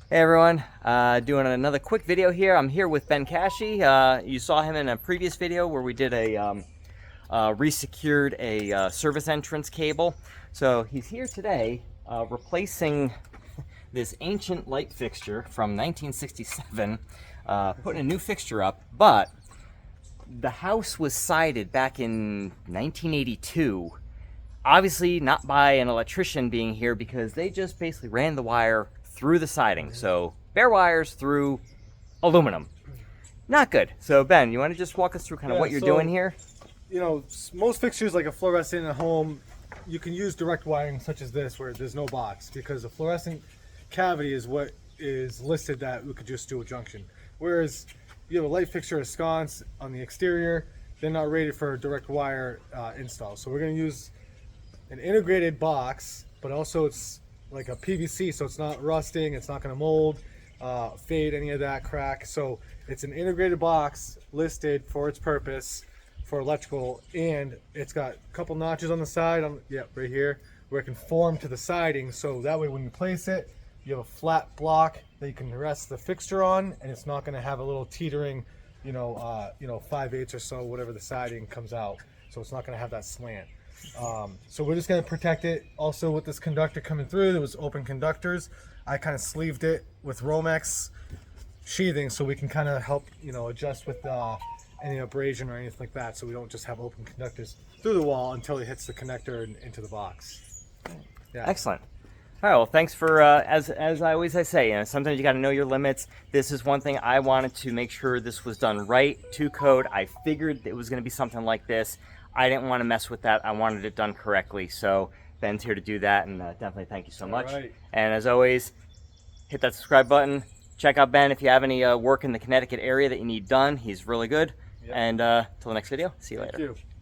Hey everyone, doing another quick video here. I'm here with Ben Cashy. You saw him in a previous video where we did resecured a service entrance cable. So he's here today replacing this ancient light fixture from 1967, putting a new fixture up, but the house was sided back in 1982. Obviously not by an electrician being here because they just basically ran the wire through the siding. So bare wires through aluminum. Not good. So Ben, you want to just walk us through kind of what you're doing here? You know, most fixtures like a fluorescent at home, you can use direct wiring such as this where there's no box, because a fluorescent cavity is what is listed that we could just do a junction. Whereas you have a light fixture, a sconce on the exterior, they're not rated for a direct wire install. So we're going to use an integrated box, but also it's like a PVC, so it's not rusting, it's not going to mold, fade, any of that, crack. So it's an integrated box listed for its purpose for electrical, and it's got a couple notches on the side, right here, where it can form to the siding, so that way when you place it, you have a flat block that you can rest the fixture on, and it's not going to have a little teetering, 5/8 or so, whatever the siding comes out. So it's not going to have that slant. So we're just going to protect it. Also with this conductor coming through, there was open conductors. I kind of sleeved it with Romex sheathing so we can kind of help, adjust with any abrasion or anything like that, so we don't just have open conductors through the wall until it hits the connector and into the box. Yeah. Excellent. All right, well, thanks for, as I say, sometimes you got to know your limits. This is one thing I wanted to make sure this was done right, to code. I figured it was going to be something like this. I didn't want to mess with that. I wanted it done correctly. So Ben's here to do that, and definitely thank you so much. Right. And as always, hit that subscribe button. Check out Ben if you have any work in the Connecticut area that you need done. He's really good. Yep. And till the next video, see you later. Thank you.